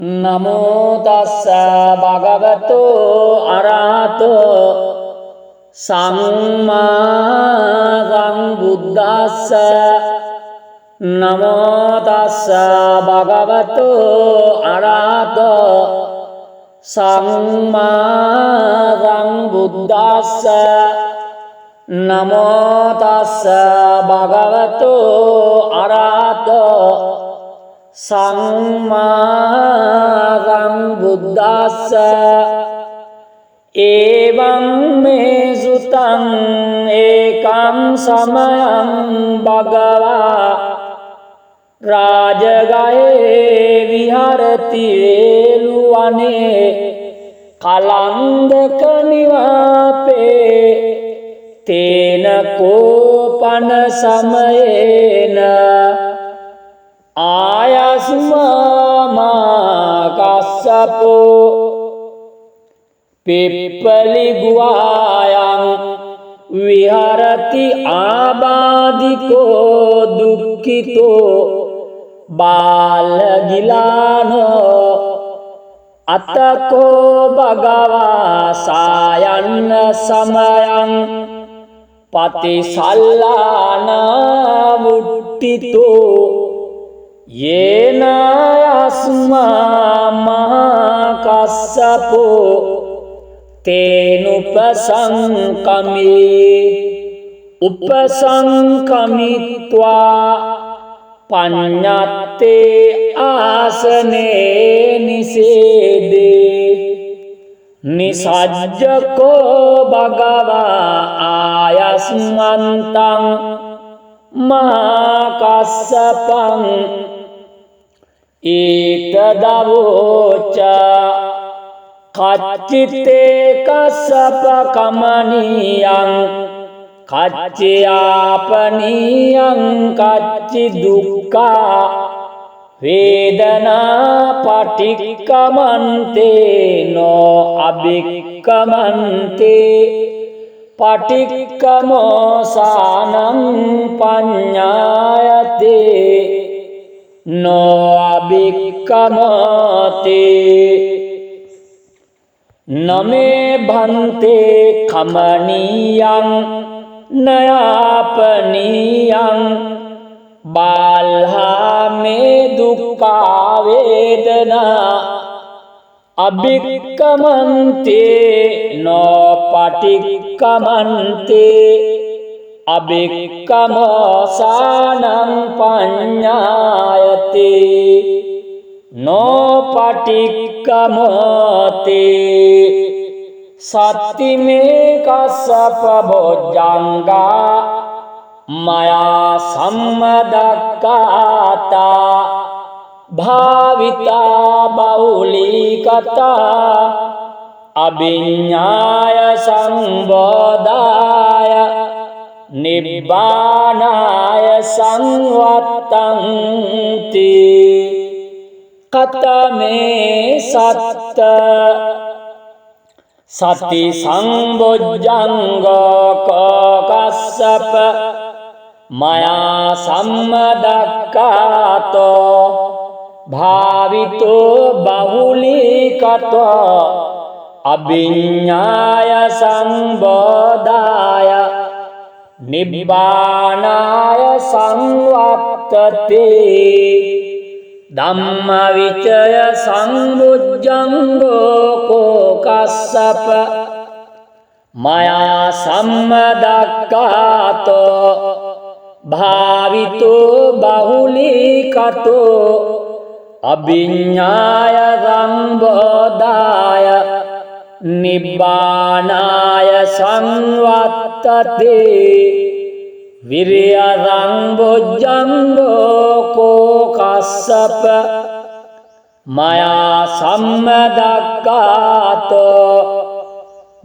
නමෝ තස්ස භගවතු අරහතෝ සම්මා සම්බුද්දස්ස. නමෝ තස්ස භගවතු අරහතෝ සම්මා සම්බුද්දස්ස. නමෝ තස්ස භගවතු අරහතෝ සම්මා සම්බුද්දස්ස. එවං මේ සුතං ඒකං සමයං භගවා රාජගයේ විහරති වේලුවනේ කලන්දක නිවාපේ තේන කෝපන සමයේන ආයස්මා කස්සපෝ පිප්පලි ගුවායං විහරති ආබාධිකෝ දුක්ඛිතෝ බාලගිලානෝ අතකෝ භගවා සායන්න සමයං පතිසල්ලාන මුට්ටිතෝ යේන යස්මා මහකස්සපෝ තේනුපසංකමී උපසංකමිත්වා පඤ්ඤත්තේ ආසනේ නිසේදේ නිසජ්ජකෝ භගවා ආයස්මන්තං මහකස්සපං ඒතදවෝච කච්චිතේ කස්සප කමනීයං කච්චයාපනීයං කච්චි දුක්ඛා වේදනා පටික්කමන්තේ නෝ අභික්කමන්තේ පටික්කමෝසානං පඤ්ඤායතේ නෝ අභික්කමතේ නමේ භන්තේ කමනීයං නයාපනීයං බාල්හා මේ දුක්ඛා වේදනා අභික්කමන්තේ නෝ පටික්කමන්තේ අභික්කමෝසානං පඤ්ඤායතේ නෝ පටික්කමතේ සත්තිමේ කස්සප බොජ්ජංගා මයා සම්මදක්ඛාතා භාවිතා බෞලීකතා අභිඤ්ඤාය සංබෝධාය නිබ්බානාය සංවත්තන්ති කතමේ සත්ත සති සංබොජ්ජංගෝ කස්සප මයා සම්මදක්ඛාතෝ භාවිතෝ බහුලීකතෝ අභිඤ්ඤාය සංබෝධාය නිබ්බානාය සංවත්තතේ ධම්මවිචය සංබුද්ධංගෝ කස්සප මයා සම්මදක්ඛාතෝ භාවිතෝ බහුලීකතෝ අභිඤ්ඤාය සම්බෝධාය නිබ්බානාය සංවත්තතේ විරියං බොජ්ජංගෝ කස්සප මයා සම්මදක්ඛාතෝ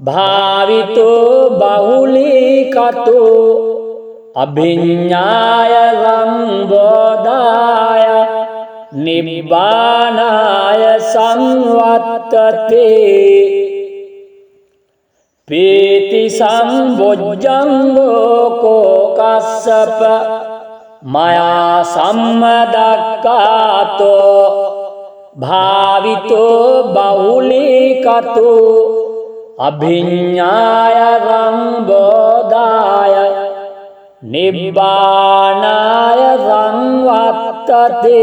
භාවිතෝ බහුලීකතෝ අභිඤ්ඤාය සම්බෝධාය නිබ්බානාය සංවත්තතේ පීති සම්බොජ්ජංගෝ කස්සප මයා සම්මදක්ඛාතෝ භාවිතෝ බහුලීකතෝ අභිඤ්ඤාය රංබෝදාය නිබ්බානාය සංවත්තතේ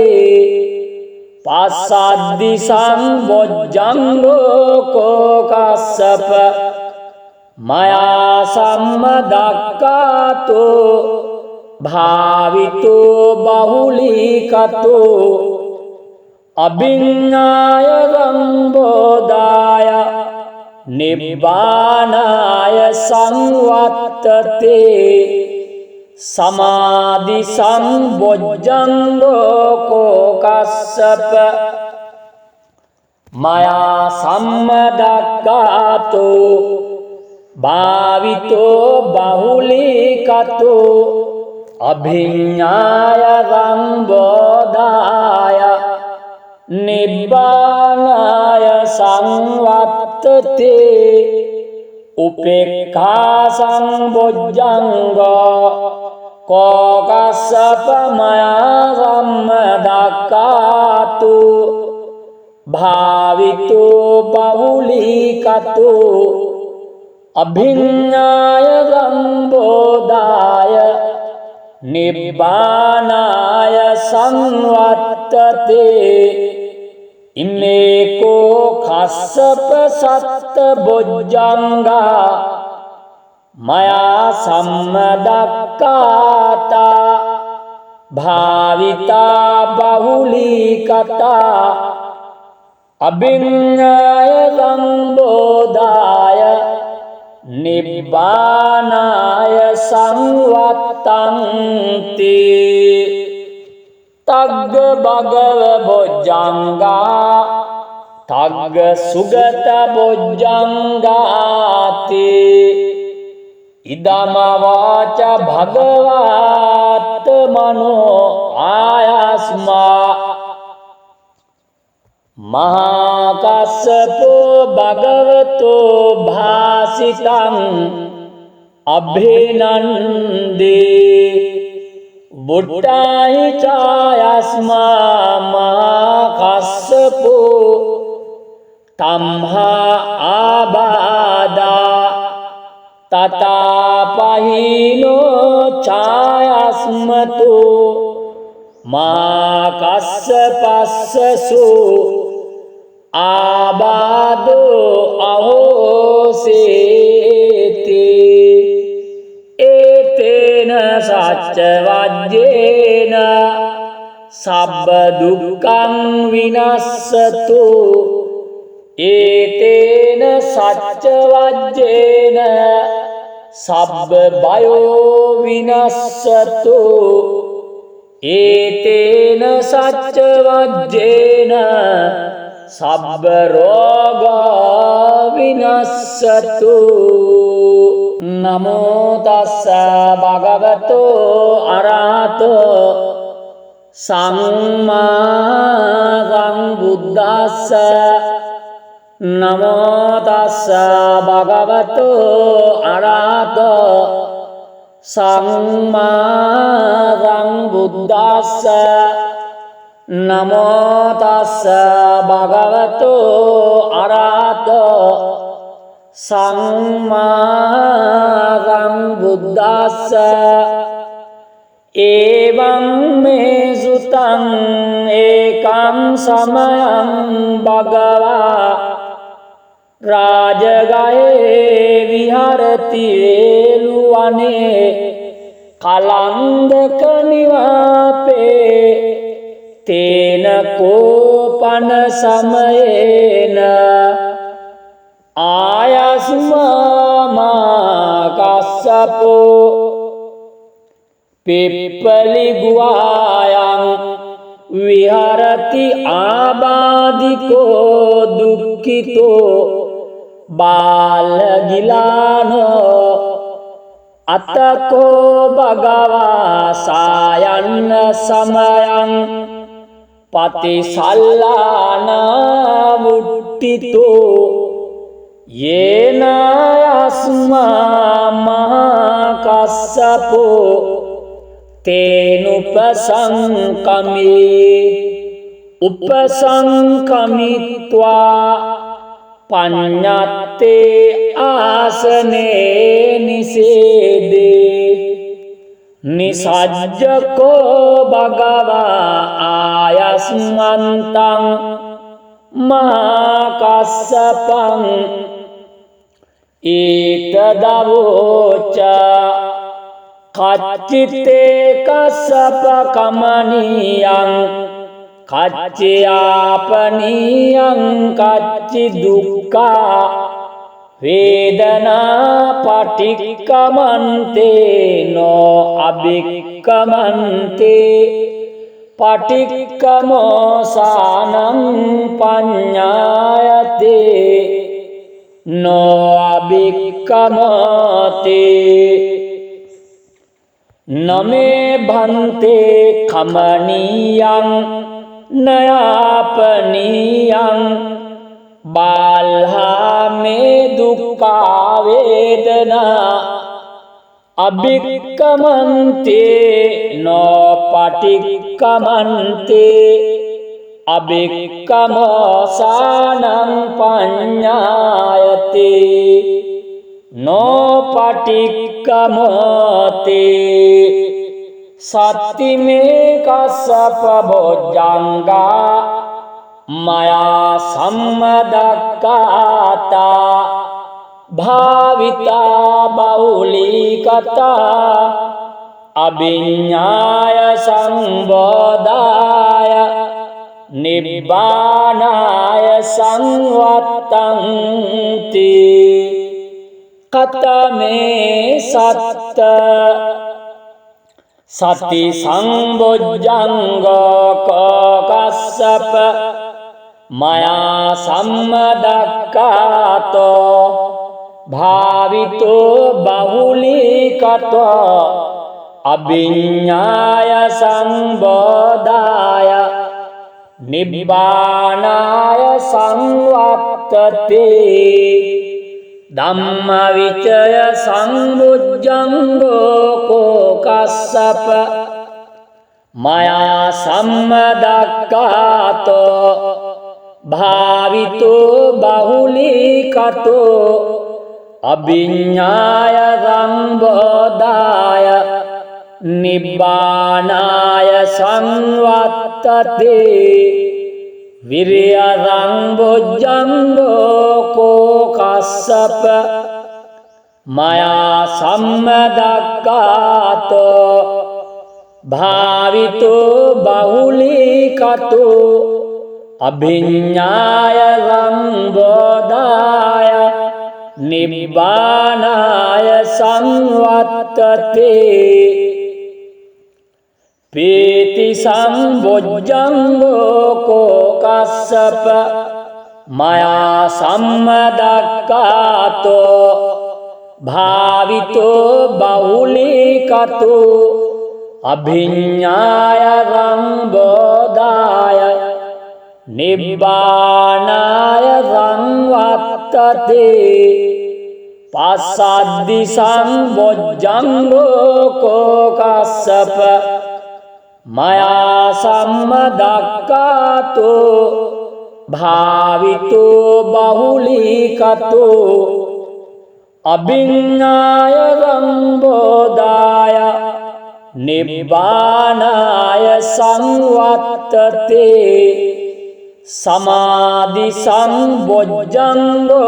පස්සද්දි සංබොජ්ජංගෝ කෝකස්සප මයා සම්මදක්ඛාතෝ භාවිතෝ බහුලීකතෝ අභිඤ්ඤාය රංබෝදාය නිබ්බානාය සංවත්තතේ සමාධි සම්බොජ්ජංගෝ කෝකස්සප මයා සම්මදක්ඛාතෝ භාවිතෝ බහුලීකතෝ අභිඤ්ඤාය රංබෝදාය නිබ්බානාය සංවත්තතේ උපේක්ඛා සංබොජ්ජංගෝ කෝකස්සප මයා සම්මදක්ඛාතු භාවිතෝ බහුලීකතෝ අභිඤ්ඤාය රංබෝදාය නිබ්බානාය සංවත්තතේ ඉන්නේකෝ කස්සප සත්ත බොජ්ජංගා මයා සම්මදක්ඛාතා භාවිතා බහුලීකතා අභිඤ්ඤාය රංබෝදාය නිබ්බානාය සංවත්තන්ති තග්ග භගව බොජ්ජංගා තග්ග සුගත බොජ්ජංගාති ඉදම වාච භගවාත් මනෝ ආයස්මා මහා කස්සපෝ භගවතෝ භාසිතං අභිනන්දේ බුද්ධාහි ඡායස්මා මහා කස්සපෝ තම්හා ආබාදා තතාපහිනෝ ඡායස්මතු මා කස්සපස්සසු ආබාදෝ අහෝසේති ඒතේන සච්ච වජ්ජේන සබ්බ දුක්ඛං විනස්සතු ඒතේන සච්ච වජ්ජේන සබ්බ බයෝ විනස්සතු ඒතේන සච්ච වජ්ජේන සබ්බ රෝගා විනස්සතු නමෝ තස්ස භගවතෝ අරහතෝ සම්මා සම්බුද්දස්ස නමෝ තස්ස භගවතෝ අරහතෝ සම්මා සම්බුද්දස්ස නමෝ තස්ස භගවතෝ අරහතෝ සම්මා සම්බුද්දස්ස එවං මේ සුතං ඒකං සමයං භගවා රාජගයේ විහරති වේලුවනේ කලන්දක නිවාපේ තේන කෝපන සමයේන ආයස්මා කස්සපෝ පිප්පලි ගුවායං විහරති ආබාධිකෝ දුක්ඛිතෝ බාලගිලානෝ අතකෝ භගවා සායන්න සමයං පතිසල්ලාන මුට්ටිතෝ යේනයස්මා මහා කස්සපෝ තේනුපසංකමේ උපසංකමිත්වා පඤ්ඤත්තේ ආසනේ නිසේදේ නිසජ්ජකෝ භගවා ආයස්මන්තං මහා කස්සපං ඒතදවෝච කච්චිතේ කස්සප කමනියං කච්චයාපනියං කච්චි දුක්ඛා වේදනා පටික්කමන්තේ නෝ අභික්කමන්තේ පටික්කමෝසානං පඤ්ඤායතේ නෝ අභික්කමතේ නමේ භන්තේ කමනියං නයාපනියං බාල්හා මේ දුක්ඛා වේදනා අභික්කමන්තේ නෝ පටික්කමන්තේ අභික්කමෝසානං පඤ්ඤායතේ නෝ පටික්කමතේ සත්තිමේ කස්සප බොජ්ජංගා මයා සම්මදක්ඛාතා භාවිතා බෞලීකතා අභිඤ්ඤාය සංබෝධාය නිබ්බානාය සංවත්තන්ති කතමේ සත්ත සති සම්බොජ්ජංගෝ කස්සප මයා සම්මදක්ඛාතෝ භාවිතෝ බහුලීකතෝ අභිඤ්ඤාය සංබෝධාය නිබ්බානාය සංවත්තතේ ධම්මවිචය සංබුද්ධංගෝ කස්සප මයා සම්මදක්ඛාතෝ භාවිතෝ බහුලීකතෝ අභිඤ්ඤාය සංබෝධාය නිබ්බානාය සංවත්තතේ විරියං බොජ්ජංගෝ කස්සප මයා සම්මදක්ඛාතෝ භාවිතෝ බහුලීකතෝ අභිඤ්ඤාය සංබෝධාය නිබ්බානාය සංවත්තතේ පීති සම්බොජ්ජංගෝ කස්සප මයා සම්මදක්ඛාතෝ භාවිතෝ බහුලීකතෝ අභිඤ්ඤාය සංබෝධාය නිබ්බානාය සංවත්තතේ පස්සද්දි සම්බොජ්ජංගෝ කස්සප මයා සම්මදක්ඛාතෝ භාවිතෝ බහුලීකතෝ අභිඤ්ඤාය සංබෝධාය නිබ්බානාය සංවත්තතේ සමාධි සම්බොජ්ජංගෝ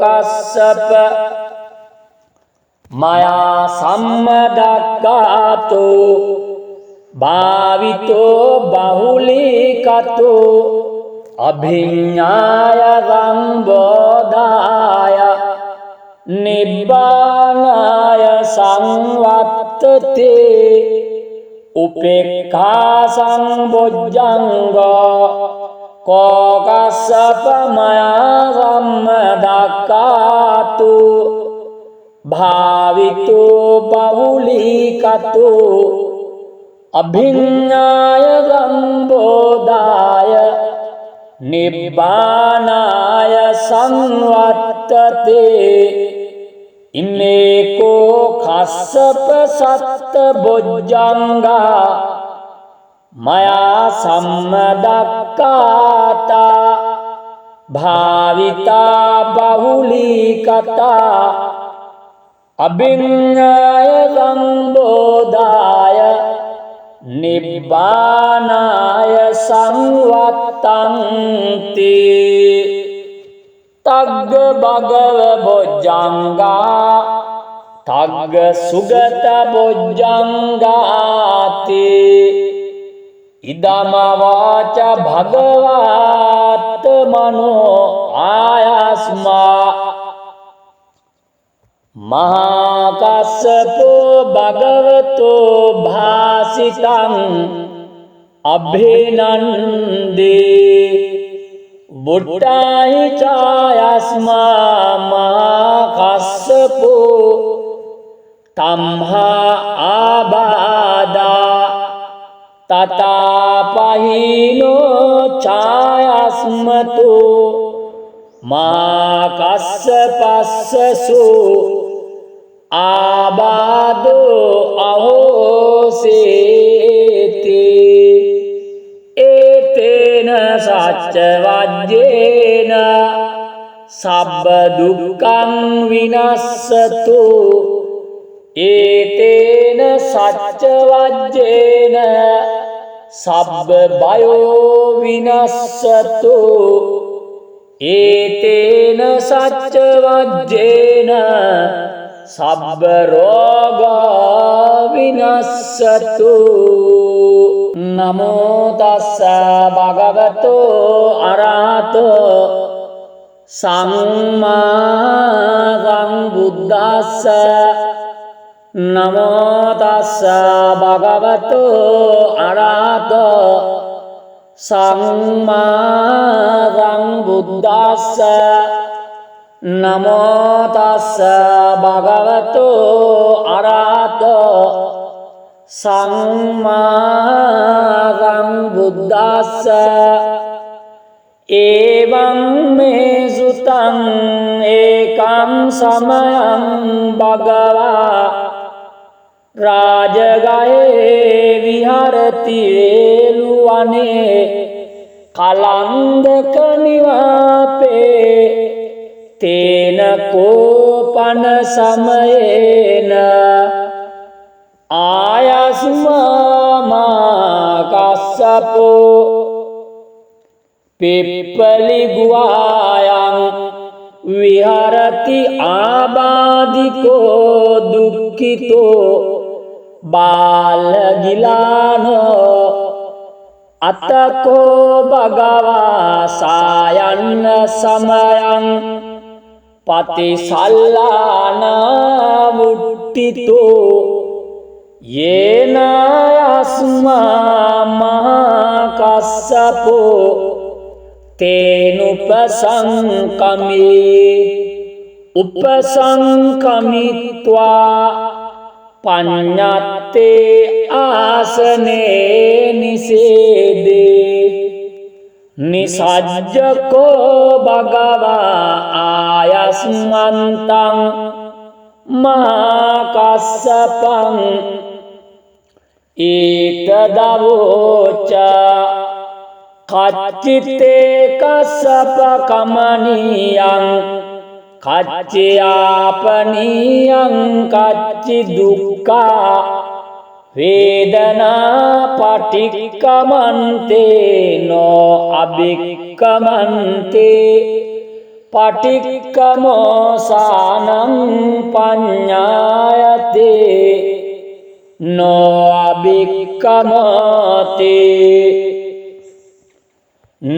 කස්සප මයා සම්මදක්ඛාතෝ භාවිතෝ බහුලීකතෝ අභිඤ්ඤාය සංබෝධාය නිබ්බානාය සංවත්තතේ උපේක්ඛා සංබොජ්ජංගෝ කස්සප මයා සම්මදක්ඛාතෝ භාවිතෝ බහුලීකතෝ අභිඤ්ඤාය සංබෝධාය නිබ්බානාය සංවත්තතේ ඉන්නේකෝ කස්සප සත්ත බොජ්ජංගා මයා සම්මදක්කාතා භාවිතා බහුලීකතා අභිඤ්ඤාය සම්බෝධාය නිබ්බානාය සංවත්තන්ති තග්ග භගව බොජ්ජංගා තග්ග සුගත බොජ්ජංගාති ඉදමවාච භගවාත් මනෝ ආයස්මා මහා කස්සපෝ භගවතෝ භාසිතං අභිනන්දේ බුද්ධාහි ඡායස්මා මහා කස්සපෝ තම්හා ආබාදා තතාපහිනෝ ඡායස්මතු මා කස්සපස්සසු ආබාදෝ අහෝසේති ඒතේන සච්ච වජ්ජේන සබ්බ දුක්ඛං විනස්සතු ඒතේන සච්ච වජ්ජේන සබ්බ බයෝ විනස්සතු ඒතේන සච්ච වජ්ජේන සබ්බ රෝගා විනස්සතු නමෝ තස්ස භගවතෝ අරහතෝ සම්මා සම්බුද්දස්ස නමෝ තස්ස භගවතෝ අරහතෝ සම්මා සම්බුද්දස්ස නමෝ තස්ස භගවතෝ අරහතෝ සම්මා සම්බුද්දස්ස එවං මේ සුතං ඒකං සමයං භගවා රාජගයේ විහරති වේලුවනේ කලන්දක නිවාපේ තේන කෝපන සමයේන ආයස්මා කස්සපෝ පිප්පලි ගුවායන් විහරති ආබාධිකෝ දුක්ඛිතෝ බාලගිලානෝ අතකෝ භගවා සායන්න සමයං පතිසල්ලාන මුට්ටිතෝ යේන යස්මා මහා කස්සපෝ තේනුපසංකමී උපසංකමිත්වා පඤ්ඤත්තේ ආසනේ නිසේදේ නිසජ්ජකෝ භගවා ආයස්මන්තං මහා කස්සපං ඊතදවෝච කච්චිතේ කස්සප කමනියං කච්චයාපනියං කච්චි දුක්ඛා වේදනා පටික්කමන්තේ නෝ අභික්කමන්තේ පටික්කමෝසානං පඤ්ඤායතේ නෝ අභික්කමතේ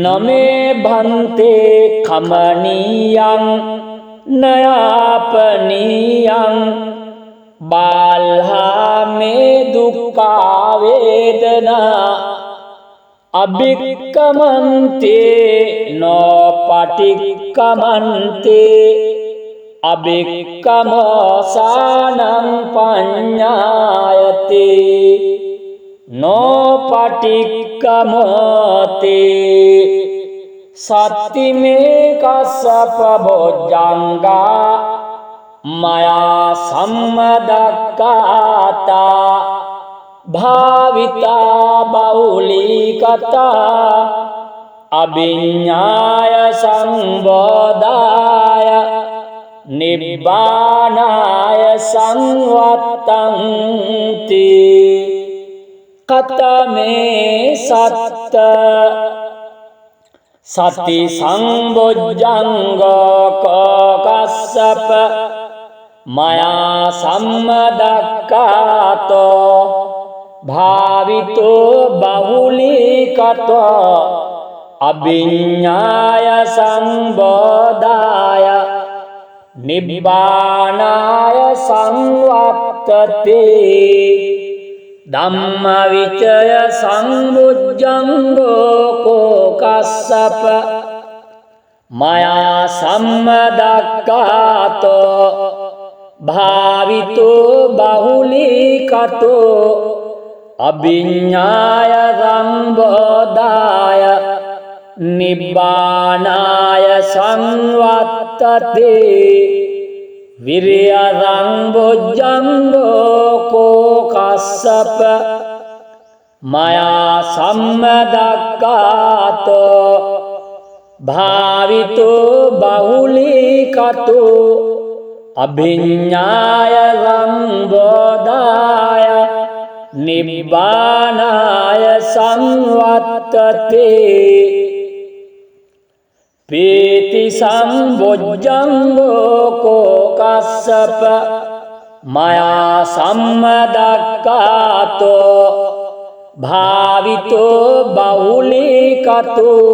නමේ භන්තේ කමනියං නයාපනියං බාල්හා මේ දුක්ඛා වේදනා අභික්කමන්තේ නෝ පටික්කමන්තේ අභික්කමෝසානං පඤ්ඤායතේ නෝ පටික්කමතේ සත්තිමේ කස්සප බොජ්ජංගා මයා සම්මදක්කාතා භාවිතා බහුලීකතා අභිඤ්ඤාය සංබෝධාය නිබ්බානාය සංවත්තන්ති කතමේ සත්ත සති සම්බොජ්ජංගෝ කස්සප මයා සම්මදක්ඛාතෝ භාවිතෝ බහුලීකතෝ අභිඤ්ඤාය සංබෝධාය නිබ්බානාය සංවත්තති ධම්මවිචය සංබුද්ධංගෝ කස්සප මයා සම්මදක්ඛාතෝ භාවිතෝ බහුලීකතෝ අභිඤ්ඤාය සංබෝධාය නිබ්බානාය සංවත්තති විරියං බොජ්ජංගෝ කස්සප මයා සම්මදක්ඛාතෝ භාවිතෝ බහුලීකතෝ අභිඤ්ඤාය සංබෝධාය නිබ්බානාය සංවත්තති පීති සම්බොජ්ජංගෝ කස්සප මයා සම්මදක්ඛාතෝ භාවිතෝ බහුලීකතෝ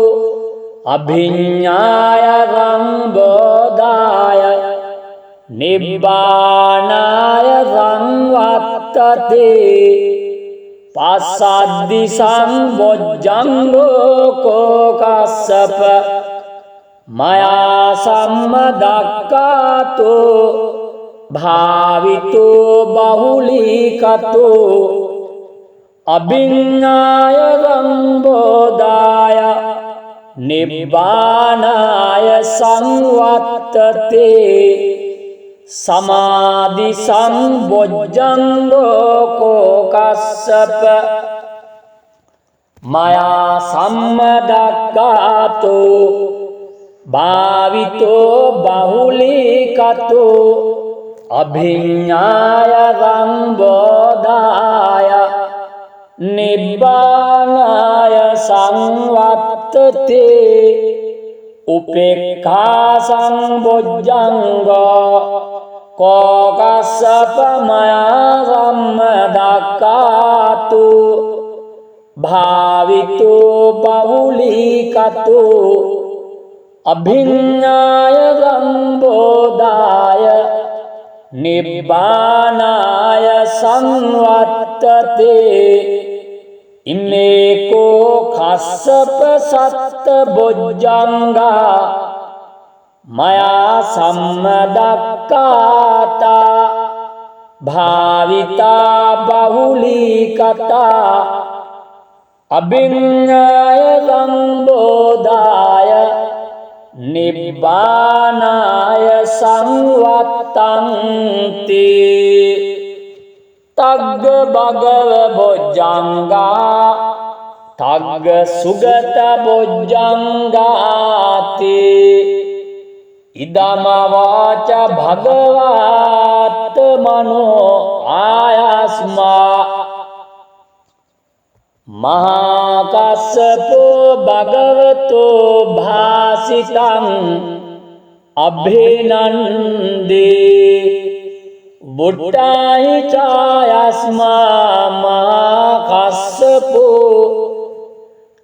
අභිඤ්ඤාය සංබෝධාය නිබ්බානාය සංවත්තති පස්සද්දි සම්බොජ්ජංගෝ කස්සප මයා සම්මදක්ඛාතෝ භාවිතෝ බහුලීකතෝ අභිඤ්ඤාය සංබෝධාය නිබ්බානාය සංවත්තති සමාධි සම්බොජ්ජංගෝ කස්සප මයා සම්මදක්ඛාතෝ භාවිතෝ බහුලීකතෝ අභිඤ්ඤාය සංබෝධාය නිබ්බානාය සංවත්තති උපේක්ඛා සංබොජ්ජංගෝ කස්සප මයා සම්මදක්ඛාතෝ භාවිතෝ බහුලීකතෝ අභිඤ්ඤාය සංබෝධාය නිබ්බානාය සංවත්තති ඉන්නේකෝ කස්සප සත්ත බොජ්ජංගා මයා සම්මදක්ඛාතා භාවිතා බහුලීකතා අභිඤ්ඤාය සංබෝධාය නිබ්බානාය සංවත්තන්ති තග්ග භගව බොජ්ජංගා තග්ග සුගත බොජ්ජංගාති ඉදම වාච භගවාත් මනෝ ආයස්මා මහා කස්සපෝ භගවතෝ භාසිතං අභිනන්දේ බුද්ධායි ඡායස්මා මහා කස්සපෝ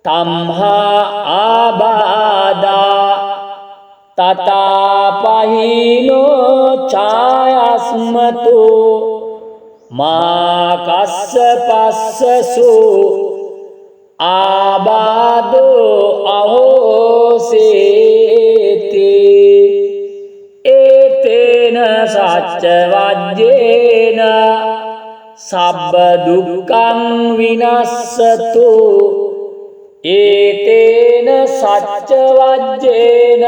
තම්හා ආබාදා තතාපහිනෝ ඡායස්මතු මා කස්සපස්සසු ආබාදෝ අහෝසේති ඒතේන සච්ච වජ්ජේන සබ්බ දුක්ඛං විනස්සතු ඒතේන සච්ච වජ්ජේන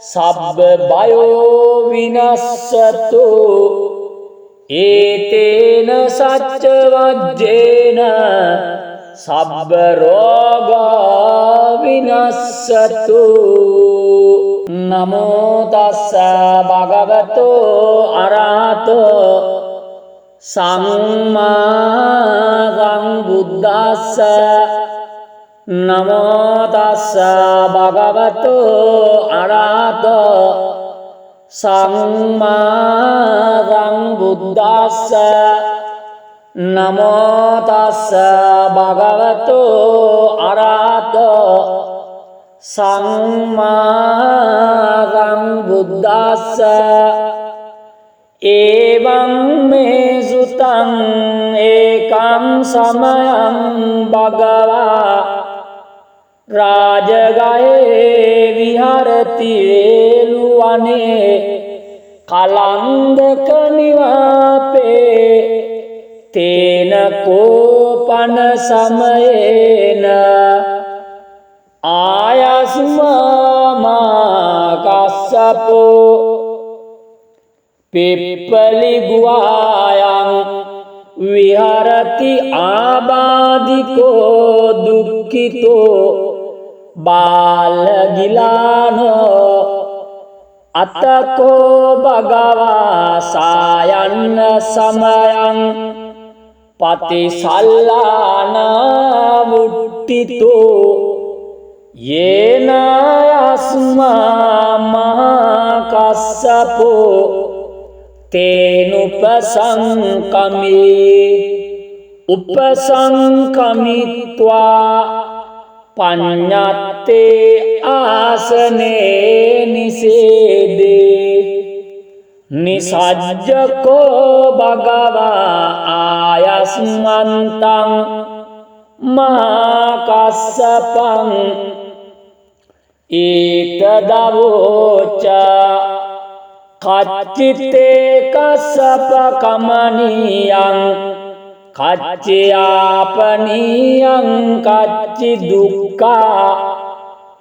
සබ්බ බයෝ විනස්සතු ඒතේන සච්ච වජ්ජේන සබ්බ රෝගා විනස්සතු. නමෝ තස්ස භගවතෝ අරහතෝ සම්මා සම්බුද්දස්ස. නමෝ තස්ස භගවතෝ අරහතෝ සම්මා සම්බුද්දස්ස. නමෝ තස්ස භගවතෝ අරහතෝ සම්මා සම්බුද්දස්ස. එවං මේ සුතං ඒකං සමයං භගවා රාජගයේ විහරති වේලුවනේ කලන්දක නිවාපේ තේන කෝපන සමයේන ආයස්මා කස්සපෝ පිප්පලි ගුවායං විහරති ආබාධිකෝ දුක්ඛිතෝ බාලගිලානෝ අතකෝ භගවා සායන්න සමයං පතිසල්ලාන මුට්ටිතෝ යේන යස්මා මහා කස්සපෝ තේනුපසංකමී උපසංකමිත්වා පඤ්ඤත්තේ ආසනේ නිසේදේ. නිසජ්ජකෝ භගවා ආයස්මන්තං මහා කස්සපං ඒතදවෝච කච්චිතේ කස්සප කමනීයං කච්චයාපනීයං කච්චි දුක්ඛා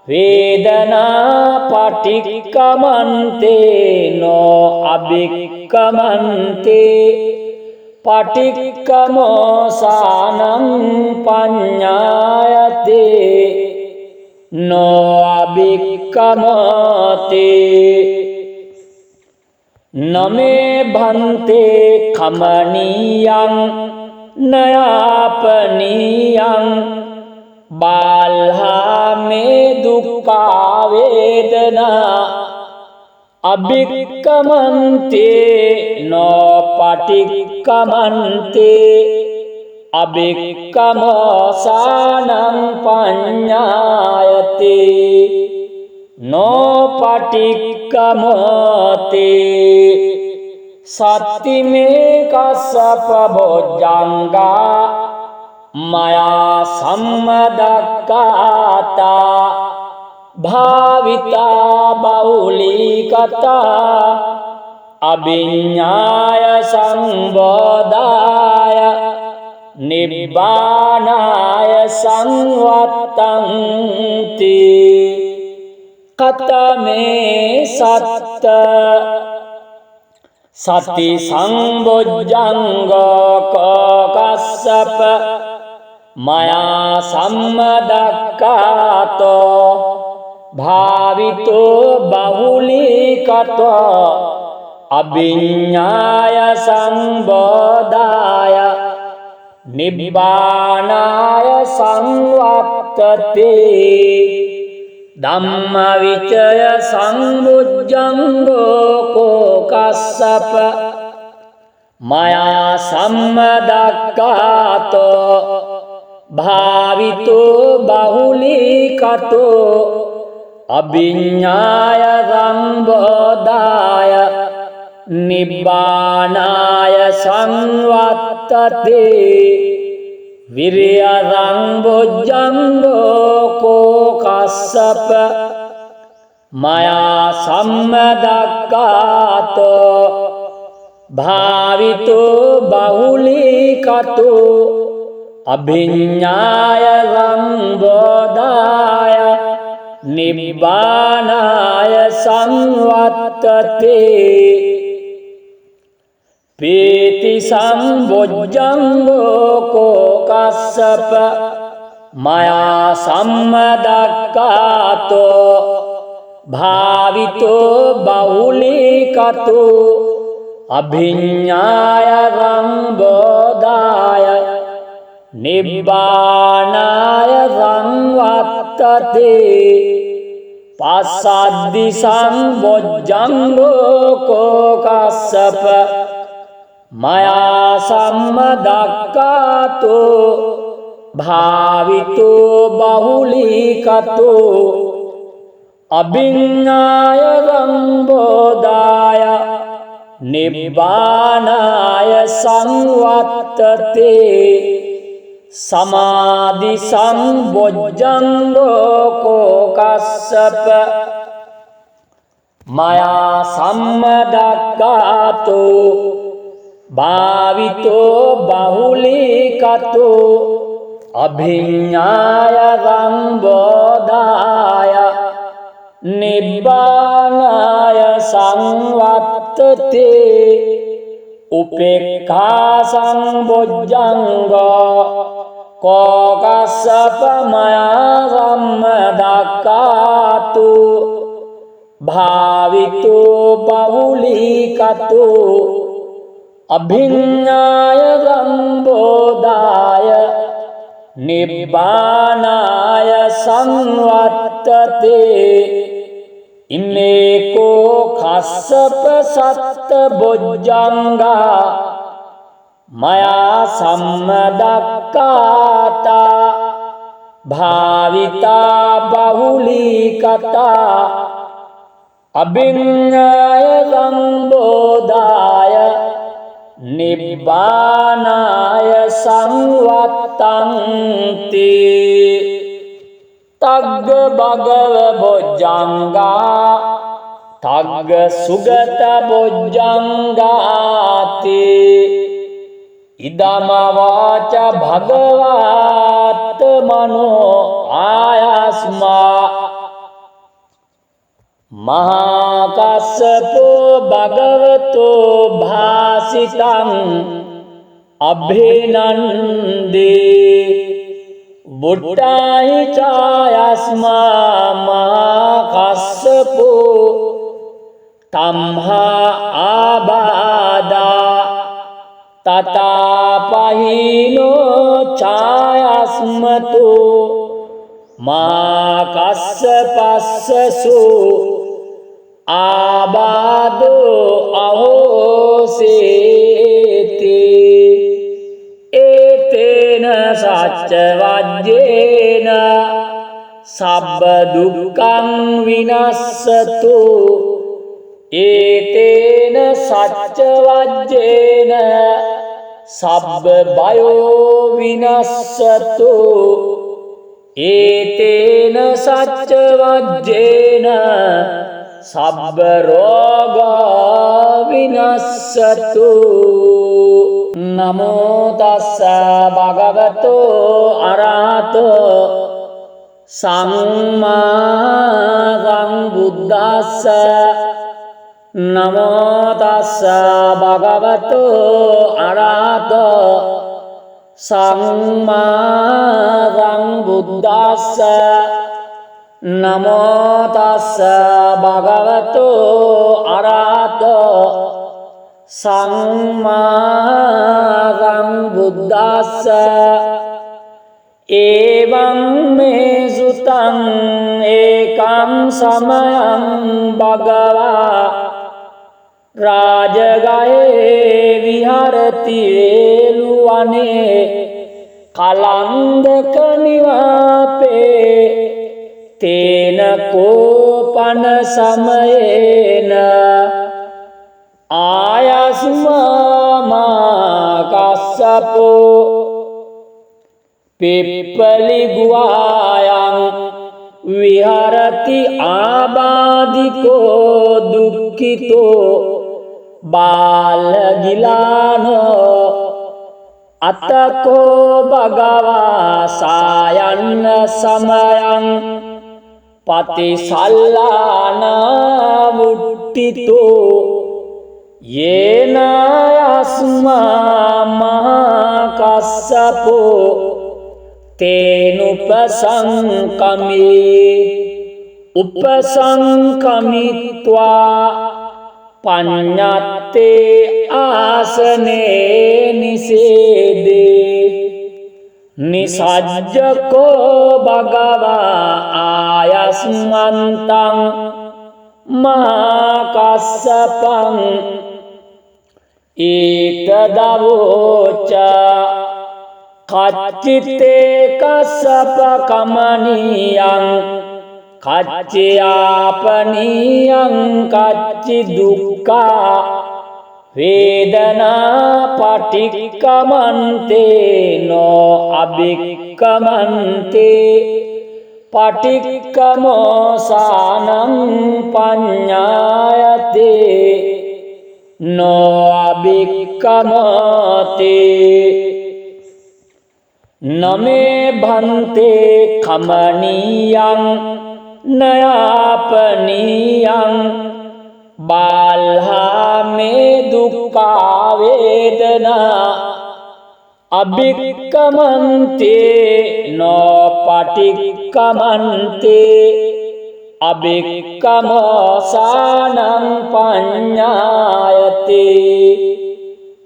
වේදනා පටික්කමන්තේ නෝ අභික්කමන්තේ පටික්කමෝසානං පඤ්ඤායතේ නෝ අභික්කමතේ. නමේ භන්තේ කමනීයං නයාපනීයං බාල්හා මේ දුක්ඛා වේදනා අභික්කමන්තේ නෝ පටික්කමන්තේ අභික්කමෝසානං පඤ්ඤායතේ නෝ පටික්කමතේ. සත්තිමේ කස්සප බොජ්ජංගා මයා සම්මදක්ඛාතා භාවිතා බෞලීකතා අභිඤ්ඤාය සංබෝධාය නිබ්බානාය සංවත්තන්ති. කතමේ සත්ත සති සංබොජ්ජංගෝ කස්සප මයා සම්මදක්ඛාතෝ භාවිතෝ බහුලීකතෝ අභිඤ්ඤාය සංබෝධාය නිබ්බානාය සංවත්තතේ. ධම්මවිචය සංබුද්ධංගෝ කෝ කස්සප මයා සම්මදක්ඛාතෝ භාවිතෝ බහුලීකතෝ අභිඤ්ඤාය සම්බෝධාය නිබ්බානාය සංවත්තතේ. විරියං බොජ්ජංගෝ කෝ කස්සප මයා සම්මදක්ඛාතෝ භාවිතෝ බහුලීකතෝ අභිඤ්ඤාය සම්බෝධාය නිබ්බානාය සංවත්තතේ. පීති සම්බොජ්ජංගෝ කෝ කස්සප මයා සම්මදක්ඛාතෝ භාවිතෝ බහුලීකතෝ අභිඤ්ඤාය සම්බෝධාය නිබ්බානාය සංවත්තති පස්සද්දි සම්බොජ්ජංගෝ කෝ කස්සප මයා සම්මදක්ඛාතෝ භාවිතෝ බහුලීකතෝ අභිඤ්ඤාය සම්බෝධාය නිබ්බානාය සංවත්තති සමාධි සම්බොජ්ජංගෝ කෝ කස්සප මයා සම්මදක්ඛාතෝ භාවිතෝ බහුලීකතෝ අභිඤ්ඤාය සම්බෝධාය නිබ්බානාය සංවත්තති උපේක්ඛා සම්බොජ්ජංගෝ කෝ කස්සප මයා සම්මදක්ඛාතෝ භාවිතෝ බහුලීකතෝ අභිඤ්ඤාය සම්බෝධාය නිබ්බානාය සංවත්තති ඉන්නේකෝ කස්සප සත්ත බොජ්ජංගා මයා සම්මදක්ඛාතා භාවිතා බහුලීකතා අභිඤ්ඤාය සම්බෝධාය නිබ්බානාය සංවත්තන්ති තග්ග භගව බොජ්ජංගා තග්ග සුගත බොජ්ජංගාති ඉදම වාච භගවාත් මනෝ ආයස්මා මහා කස්සපෝ භගවතෝ භාසිතං අභිනන්දේ බුද්ධාහි ඡායස්මා මහා කස්සපෝ තම්හා ආබාදා තතාපහිනෝ ඡායස්මතු මා කස්සපස්සසු ආබාදෝ අහෝසේති ඒතේන සච්ච වජ්ජේන සබ්බ දුක්ඛං විනස්සතු ඒතේන සච්ච වජ්ජේන සබ්බ බයෝ විනස්සතු ඒතේන සච්ච වජ්ජේන සබ්බ රෝගා විනස්සතු නමෝ තස්ස භගවතෝ අරහතෝ සම්මා සම්බුද්දස්ස නමෝ තස්ස භගවතෝ අරහතෝ සම්මා සම්බුද්දස්ස නමෝ තස්ස භගවතෝ අරහතෝ සම්මා සම්බුද්දස්ස එවං මේ සුතං ඒකං සමයං භගවා රාජගයේ විහරති වේලුවනේ කලන්දක නිවාපේ තේන කෝපන සමයේන ආයස්මා කස්සපෝ පිප්පලි ගුවායං විහරති ආබාධිකෝ දුක්ඛිතෝ බාලගිලානෝ අතකෝ භගවා සායන්න සමයං පතිසල්ලාන මුට්ටිතෝ යේනාය තස්මා මහකස්සපෝ තේනුපසංකමේ උපසංකමිත්වා පඤ්ඤත්තේ ආසනේ නිසේදේ නිසජ්ජකෝ භගවා ආයස්මන්තං මහකස්සපං ඒතදවෝච කච්චිතේ කස්සප කමනියං කච්චයාපනියං කච්චි දුක්ඛා වේදනා පටික්කමන්තේ නෝ අභික්කමන්තේ පටික්කමෝසානං පඤ්ඤායතේ නෝ අභික්කමතේ නමේ භන්තේ කමනියං නයාපනියං බාල්හා මේ දුක්ඛා වේදනා අභික්කමන්තේ නෝ පටික්කමන්තේ අභික්කමෝසානං පඤ්ඤායතේ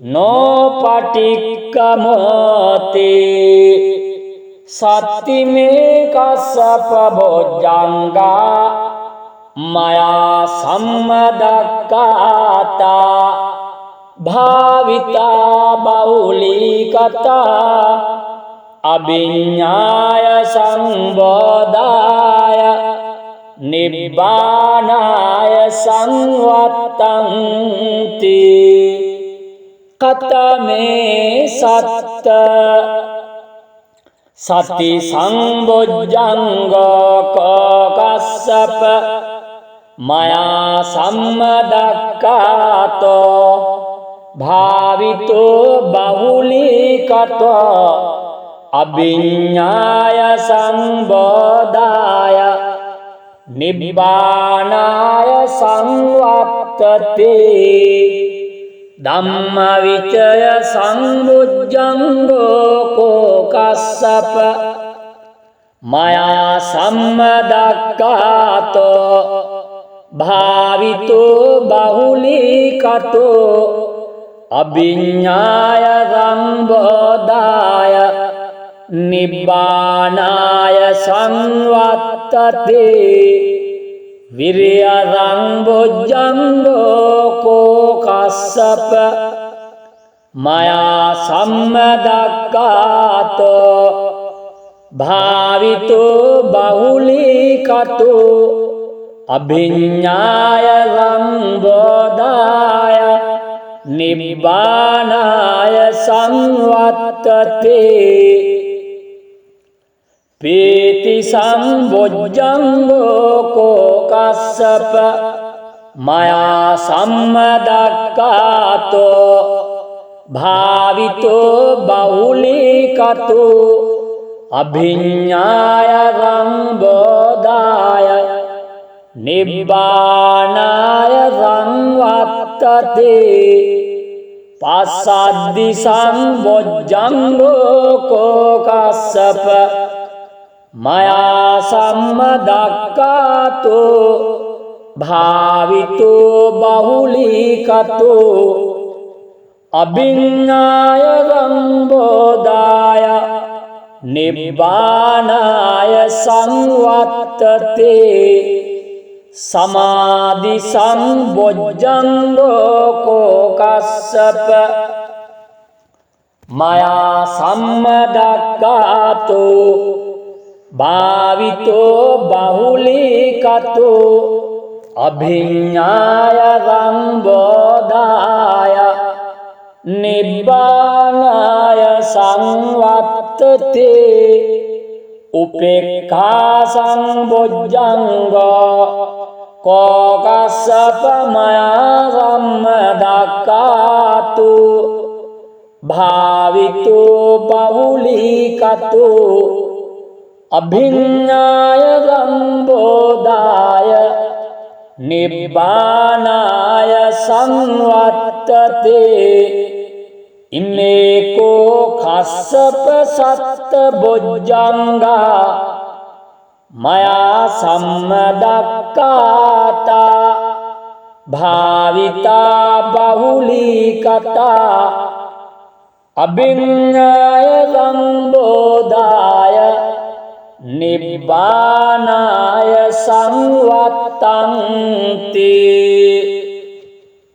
නෝ පටික්කමතේ සත්තිමේ කස්සප බොජ්ජංගා මයා සම්මදක්ඛාතා භාවිතා බෞලීකතා අභිඤ්ඤාය සංබෝධාය නිබ්බානාය සංවත්තන්ති කතමේ සත්ත සති සංබොජ්ජංගෝ කස්සප මයා සම්මදක්ඛාතෝ භාවිතෝ බහුලීකතෝ අභිඤ්ඤාය සංබෝධාය නිබ්බානාය සංවත්තතේ ධම්මවිචය සංබුද්ධංගෝ කස්සප මයා සම්මදක්ඛාතෝ භාවිතෝ බහුලීකතෝ අභිඤ්ඤාය සංබෝධාය නිබ්බානාය සංවත්තතේ විරියං බොජ්ජංගෝ කස්සප මයා සම්මදක්ඛාතෝ භාවිතෝ බහුලීකතෝ අභිඤ්ඤාය සංබෝධාය නිබ්බානාය සංවත්තතේ පීති සම්බොජ්ජංගෝ කස්සප මයා සම්මදක්ඛාතෝ භාවිතෝ බහුලීකතෝ අභිඤ්ඤාය සංබෝධාය නිබ්බානාය සංවත්තතේ පස්සද්දි සම්බොජ්ජංගෝ කස්සප මයා සම්මදක්ඛාතෝ භාවිතෝ බහුලීකතෝ අභිඤ්ඤාය සංබෝධාය නිබ්බානාය සංවත්තතේ සමාධි සම්බොජ්ජංගෝ කස්සප මයා සම්මදක්ඛාතෝ භාවිතෝ බහුලීකතෝ අභිඤ්ඤාය සංබෝධාය නිබ්බානාය සංවත්තතේ උපේක්ඛා සංබොජ්ජංගෝ කස්සප මයා සම්මදක්ඛාතෝ භාවිතෝ බහුලීකතෝ අභිඤ්ඤාය සංබෝධාය නිබ්බානාය සංවත්තතේ ඉන්නේකෝ කස්සප සත්ත බොජ්ජංගා මයා සම්මදක්කාතා භාවිතා බහුලීකතා අභිඤ්ඤාය සම්බෝධාය නිබ්බානාය සංවත්තන්ති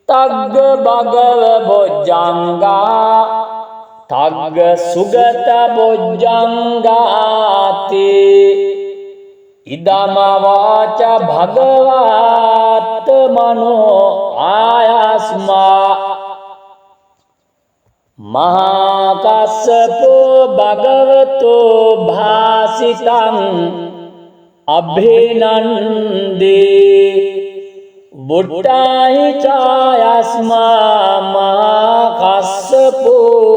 තග්ග භගව බොජ්ජංගා තග්ග සුගත බොජ්ජංගාති ඉදමවාච භගවාත් මනෝ ආයස්මා මහා කස්සපෝ භගවතෝ භාසිතං අභිනන්දේ බුද්ධාහි ඡායස්මා මහා කස්සපෝ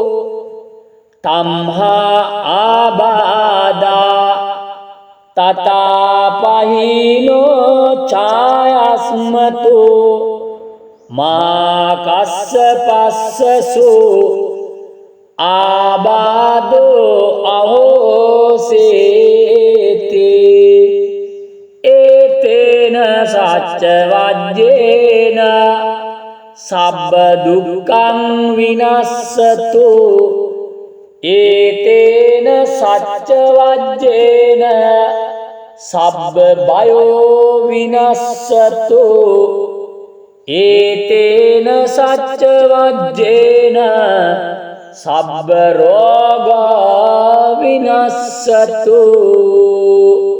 තම්හා ආබාදා තතාපහිනෝ ඡායස්මතු මා කස්සපස්සසු ආබාදෝ අහෝසේති ඒතේන සච්ච වජ්ජේන සබ්බ දුක්ඛං විනස්සතු ඒතේන සච්ච වජ්ජේන සබ්බ බයෝ විනස්සතු ඒතේන සච්ච වජ්ජේන සබ්බ රෝගා විනස්සතු